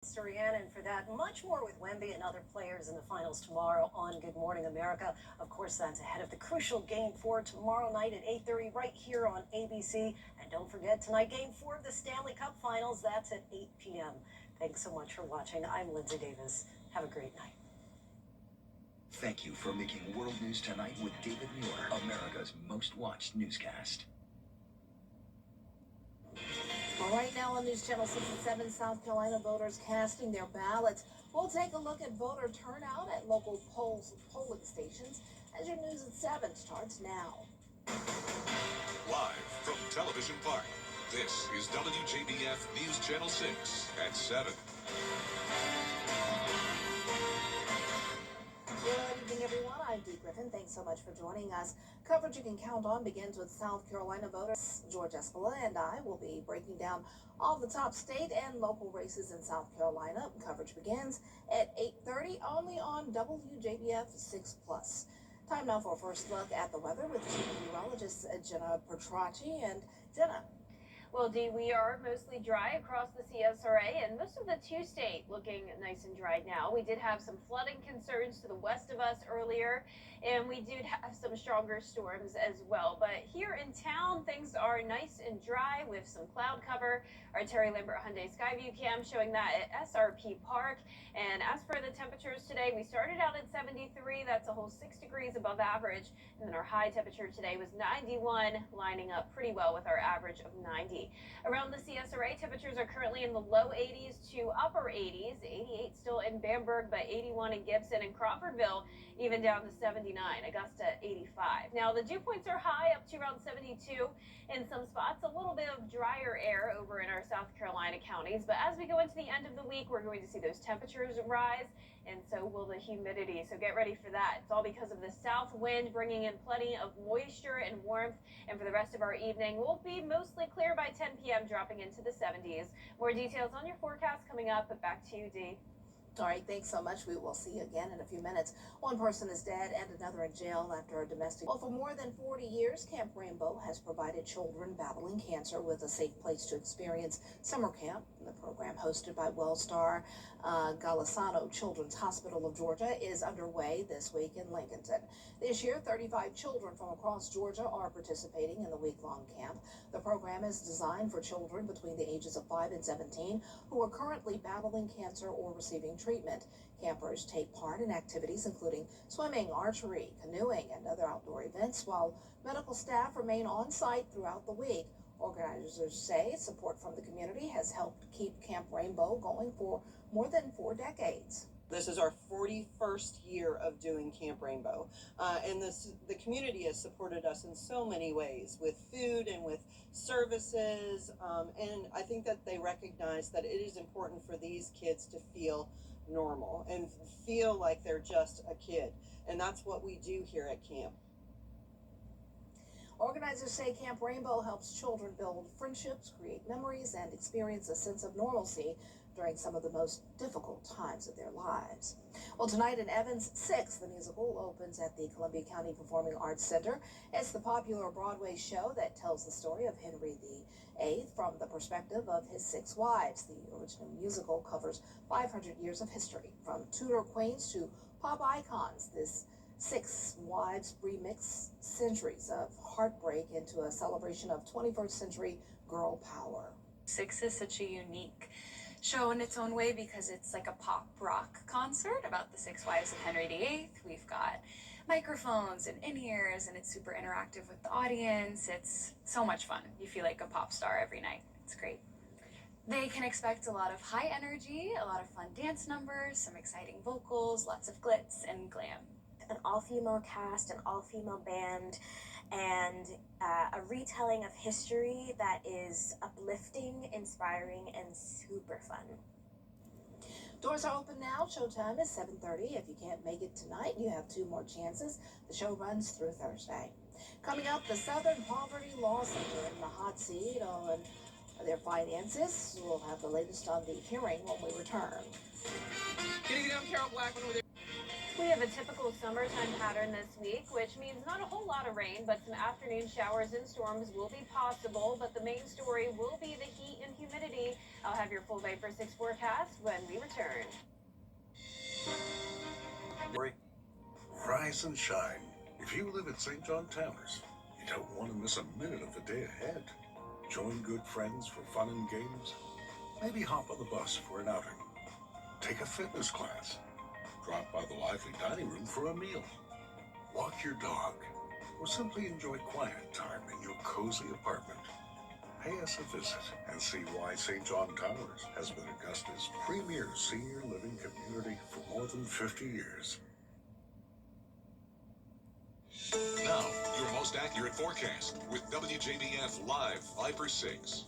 Rhiannon for that. Much more with Wemby and other players in the finals tomorrow on Good Morning America. Of course, that's ahead of the crucial Game 4 tomorrow night at 8:30 right here on ABC. And don't forget, tonight, Game 4 of the Stanley Cup Finals. That's at 8 p.m. Thanks so much for watching. I'm Lindsay Davis. Have a great night. Thank you for making World News Tonight with David Muir, America's most watched newscast. Well, right now on News Channel 67, South Carolina voters casting their ballots. We'll take a look at voter turnout at local polling stations as your News at 7 starts now. Live from Television Park, this is WJBF News Channel 6 at 7. Good evening, everyone. I'm Dee Griffin. Thanks so much for joining us. Coverage you can count on begins with South Carolina voters. George Espela and I will be breaking down all the top state and local races in South Carolina. Coverage begins at 8:30 only on WJBF 6+. Time now for a first look at the weather with chief meteorologist Jenna Petracci. And Jenna. Well, Dee, we are mostly dry across the CSRA and most of the two-state looking nice and dry now. We did have some flooding concerns to the west of us earlier, and we did have some stronger storms as well. But here in town, things are nice and dry with some cloud cover. Our Terry Lambert Hyundai Skyview cam showing that at SRP Park. And as for the temperatures today, we started out at 73. That's a whole 6 degrees above average. And then our high temperature today was 91, lining up pretty well with our average of 90. Around the CSRA, temperatures are currently in the low 80s to upper 80s. 88 still in Bamberg, but 81 in Gibson and Crawfordville, even down to 79. Augusta, 85. Now, the dew points are high, up to around 72 in some spots. A little bit of drier air over in our South Carolina counties. But as we go into the end of the week, we're going to see those temperatures rise, and so will the humidity. So get ready for that. It's all because of the south wind bringing in plenty of moisture and warmth. And for the rest of our evening, we'll be mostly clear by 10 p.m., dropping into the 70s. More details on your forecast coming up, but back to you, Dee. All right, thanks so much. We will see you again in a few minutes. One person is dead and another in jail after a domestic. Well, for more than 40 years, Camp Rainbow has provided children battling cancer with a safe place to experience summer camp. The program, hosted by Wellstar Golisano Children's Hospital of Georgia, is underway this week in Lincolnton. This year, 35 children from across Georgia are participating in the week-long camp. The program is designed for children between the ages of 5 and 17 who are currently battling cancer or receiving treatment. Campers take part in activities including swimming, archery, canoeing, and other outdoor events, while medical staff remain on site throughout the week. Organizers say support from the community has helped keep Camp Rainbow going for more than 4 decades. This is our 41st year of doing Camp Rainbow, and the community has supported us in so many ways with food and with services, and I think that they recognize that it is important for these kids to feel normal and feel like they're just a kid, and that's what we do here at camp. Organizers say Camp Rainbow helps children build friendships, create memories, and experience a sense of normalcy during some of the most difficult times of their lives. Well, tonight in Evans, 6, the musical opens at the Columbia County Performing Arts Center. It's the popular Broadway show that tells the story of Henry VIII from the perspective of his 6 wives. The original musical covers 500 years of history, from Tudor queens to pop icons. This 6 wives remix centuries of heartbreak into a celebration of 21st century girl power. 6 is such a unique show in its own way because it's like a pop rock concert about the 6 wives of Henry VIII. We've got microphones and in-ears, and it's super interactive with the audience. It's so much fun. You feel like a pop star every night. It's great. They can expect a lot of high energy, a lot of fun dance numbers, some exciting vocals, lots of glitz and glam. An all-female cast, an all-female band, and a retelling of history that is uplifting, inspiring, and super fun. Doors are open now. Showtime is 7:30. If you can't make it tonight, you have 2 more chances. The show runs through Thursday. Coming up, the Southern Poverty Law Center in the hot seat on their finances. We'll have the latest on the hearing when we return. Can you get Carol Blackman with We have a typical summertime pattern this week, which means not a whole lot of rain, but some afternoon showers and storms will be possible. But the main story will be the heat and humidity. I'll have your full Viper 6 forecast when we return. Rise and shine. If you live at St. John Towers, you don't want to miss a minute of the day ahead. Join good friends for fun and games. Maybe hop on the bus for an outing. Take a fitness class. Drop by the lively dining room for a meal. Walk your dog. Or simply enjoy quiet time in your cozy apartment. Pay us a visit and see why St. John Towers has been Augusta's premier senior living community for more than 50 years. Now, your most accurate forecast with WJBF Live Viper 6.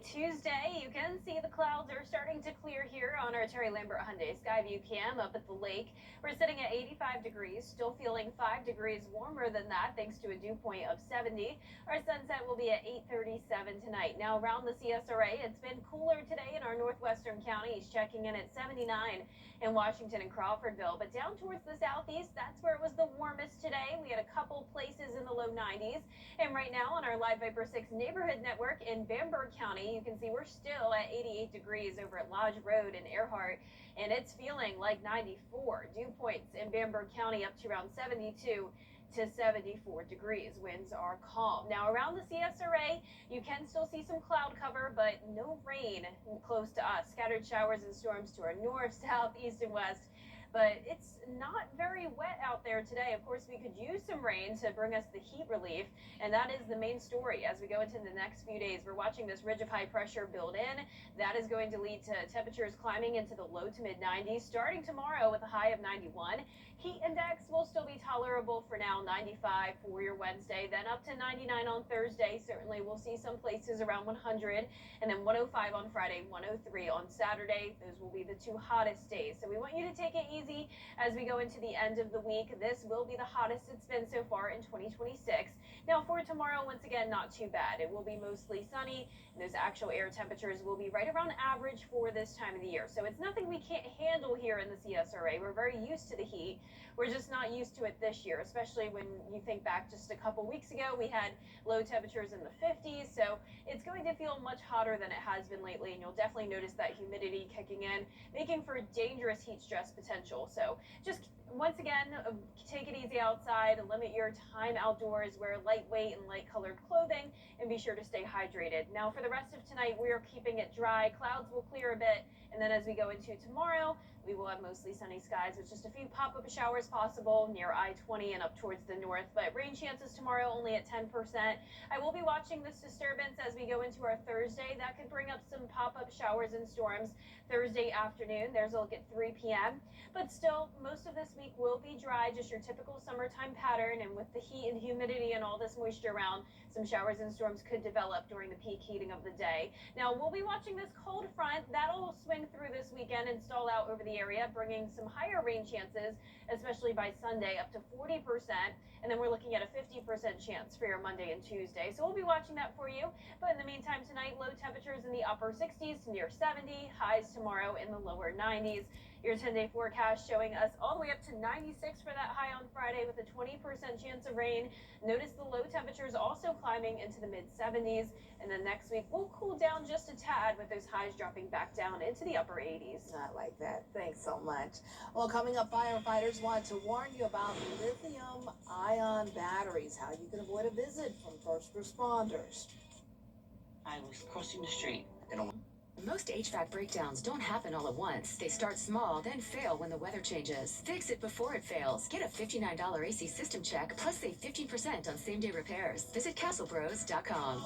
Tuesday, you can see the clouds are starting to clear here on our Terry Lambert Hyundai Skyview cam up at the lake. We're sitting at 85 degrees, still feeling 5 degrees warmer than that thanks to a dew point of 70. Our sunset will be at 8:37 tonight. Now around the CSRA, it's been cooler today in our northwestern counties, checking in at 79 in Washington and Crawfordville. But down towards the southeast, that's where it was the warmest today. We had a couple places in the low 90s. And right now on our Live Viper 6 neighborhood network in Bamberg County, you can see we're still at 88 degrees over at Lodge Road in Earhart, and it's feeling like 94. Dew points in Bamberg County up to around 72 to 74 degrees. Winds are calm. Now around the CSRA, you can still see some cloud cover, but no rain close to us. Scattered showers and storms to our north, south, east, and west. But it's not very wet out there today. Of course, we could use some rain to bring us the heat relief, and that is the main story as we go into the next few days. We're watching this ridge of high pressure build in. That is going to lead to temperatures climbing into the low to mid 90s starting tomorrow with a high of 91. Heat index will still be tolerable for now, 95 for your Wednesday, then up to 99 on Thursday. Certainly we'll see some places around 100, and then 105 on Friday, 103 on Saturday. Those will be the two hottest days. So we want you to take it easy as we go into the end of the week. This will be the hottest it's been so far in 2026. Now for tomorrow, once again, not too bad. It will be mostly sunny, and those actual air temperatures will be right around average for this time of the year. So it's nothing we can't handle here in the CSRA. We're very used to the heat. We're just not used to it this year, especially when you think back just a couple weeks ago, we had low temperatures in the 50s. So it's going to feel much hotter than it has been lately, and you'll definitely notice that humidity kicking in, making for dangerous heat stress potential. So just once again, take it easy outside, limit your time outdoors, wear lightweight and light colored clothing, and be sure to stay hydrated. Now for the rest of tonight, we are keeping it dry. Clouds will clear a bit, and then as we go into tomorrow, we will have mostly sunny skies with just a few pop-up showers possible near I-20 and up towards the north, but rain chances tomorrow only at 10%. I will be watching this disturbance as we go into our Thursday. That could bring up some pop-up showers and storms Thursday afternoon. There's a look at 3 p.m. But still, most of this week will be dry, just your typical summertime pattern, and with the heat and humidity and all this moisture around, some showers and storms could develop during the peak heating of the day. Now, we'll be watching this cold front. That'll swing through this weekend and stall out over the area, bringing some higher rain chances, especially by Sunday, up to 40%. And then we're looking at a 50% chance for your Monday and Tuesday. So we'll be watching that for you. But in the meantime, tonight, low temperatures in the upper 60s to near 70, highs tomorrow in the lower 90s. Your 10-day forecast showing us all the way up to 96 for that high on Friday with a 20% chance of rain. Notice the low temperatures also climbing into the mid-70s. And then next week, we'll cool down just a tad with those highs dropping back down into the upper 80s. I like that. Thanks so much. Well, coming up, firefighters want to warn you about lithium-ion batteries, how you can avoid a visit from first responders. I was crossing the street and Most HVAC breakdowns don't happen all at once. They start small, then fail when the weather changes. Fix it before it fails. Get a $59 AC system check, plus save 15% on same-day repairs. Visit CastleBros.com.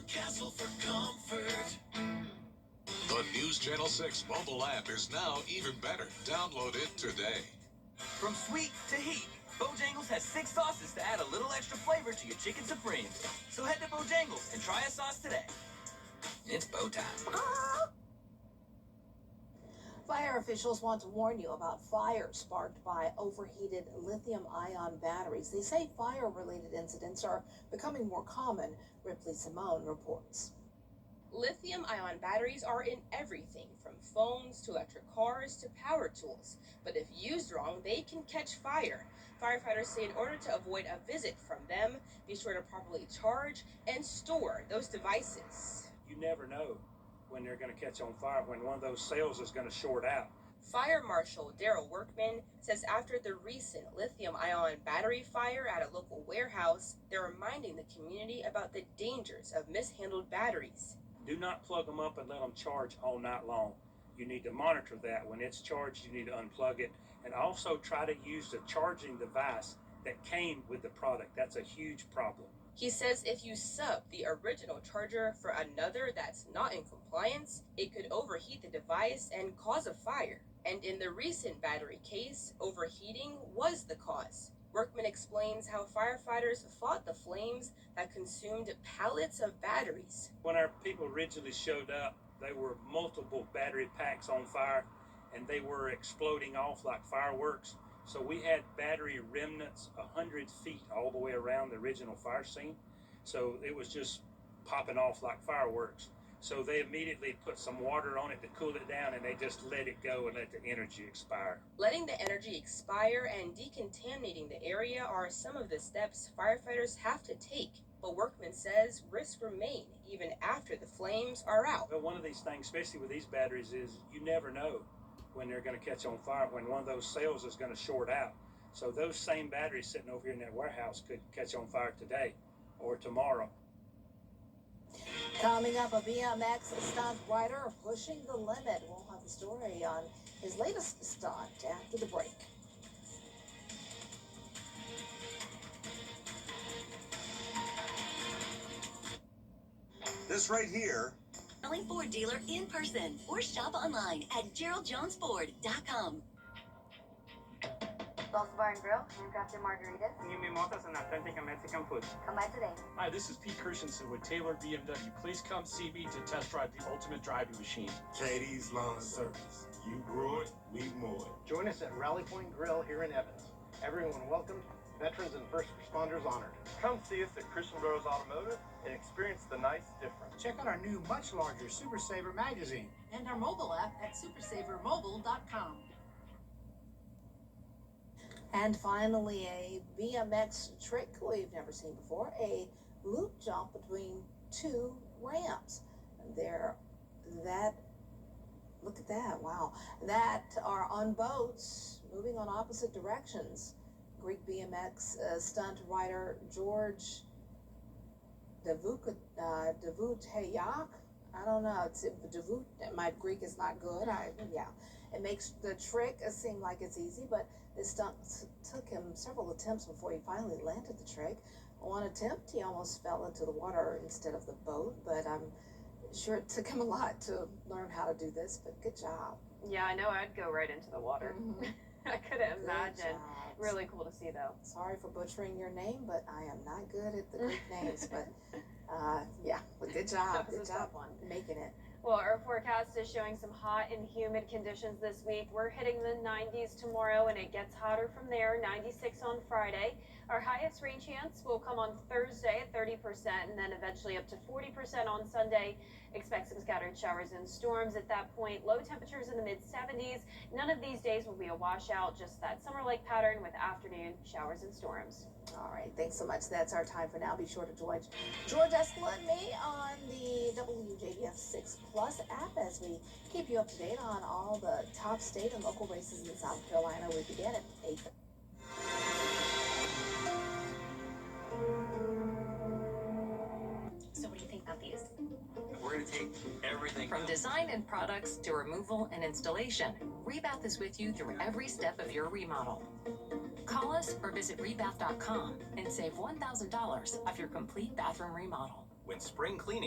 Castle for comfort. The News Channel 6 mobile app is now even better. Download it today. From sweet to heat, Bojangles has 6 sauces to add a little extra flavor to your chicken supremes. So head to Bojangles and try a sauce today. It's bow time. Fire officials want to warn you about fires sparked by overheated lithium-ion batteries. They say fire-related incidents are becoming more common, Ripley Simone reports. Lithium-ion batteries are in everything from phones to electric cars to power tools. But if used wrong, they can catch fire. Firefighters say in order to avoid a visit from them, be sure to properly charge and store those devices. You never know when they're going to catch on fire, when one of those cells is going to short out. Fire Marshal Daryl Workman says after the recent lithium-ion battery fire at a local warehouse, they're reminding the community about the dangers of mishandled batteries. Do not plug them up and let them charge all night long. You need to monitor that. When it's charged, you need to unplug it. And also try to use the charging device that came with the product. That's a huge problem. He says if you sub the original charger for another that's not in compliance, it could overheat the device and cause a fire. And in the recent battery case, overheating was the cause. Workman explains how firefighters fought the flames that consumed pallets of batteries. When our people originally showed up, there were multiple battery packs on fire, and they were exploding off like fireworks. So we had battery remnants 100 feet all the way around the original fire scene. So it was just popping off like fireworks. So they immediately put some water on it to cool it down, and they just let it go and let the energy expire. Letting the energy expire and decontaminating the area are some of the steps firefighters have to take. But Workman says risks remain even after the flames are out. But one of these things, especially with these batteries, is you never know when they're going to catch on fire, when one of those cells is going to short out. So those same batteries sitting over here in that warehouse could catch on fire today or tomorrow. Coming up, a BMX stunt rider pushing the limit. We'll have the story on his latest stunt after the break. This right here. Ford dealer in person or shop online at GeraldJonesFord.com. Salsa Bar and Grill, handcrafted margaritas. New mimosas and authentic Mexican food. Come by today. Hi, this is Pete Christensen with Taylor BMW. Please come see me to test drive the ultimate driving machine. Katie's Lawn Service. You grew it, we mow it. Join us at Rally Point Grill here in Evans. Everyone welcomed, veterans and first responders honored. Come see us at Christian Brothers Automotive and experience the nice difference. Check out our new, much larger Super Saver magazine and our mobile app at supersavermobile.com. And finally, a BMX trick we've never seen before, a loop jump between two ramps. Look at that, wow. That are on boats moving on opposite directions. Greek BMX stunt rider George Davuthayak. I don't know. It's Davut. My Greek is not good. It makes the trick seem like it's easy, but this stunt took him several attempts before he finally landed the trick. One attempt, he almost fell into the water instead of the boat, but I'm sure it took him a lot to learn how to do this. But good job. Yeah, I know I'd go right into the water. Mm-hmm. I couldn't imagine. Really cool to see, though. Sorry for butchering your name, but I am not good at the Greek names. But but good job. Good job on making it. Well, our forecast is showing some hot and humid conditions this week. We're hitting the 90s tomorrow, and it gets hotter from there. 96 on Friday. Our highest rain chance will come on Thursday at 30%, and then eventually up to 40% on Sunday. Expect some scattered showers and storms at that point. Low temperatures in the mid-70s. None of these days will be a washout, just that summer-like pattern with afternoon showers and storms. All right, thanks so much. That's our time for now. Be sure to join George Escala and me on the WJBF 6 Plus app as we keep you up to date on all the top state and local races in South Carolina. We begin at 8. So what do you think about these? We're going to take everything From design and products to removal and installation, Rebath is with you through every step of your remodel. Call us or visit rebath.com and save $1,000 off your complete bathroom remodel. when spring cleaning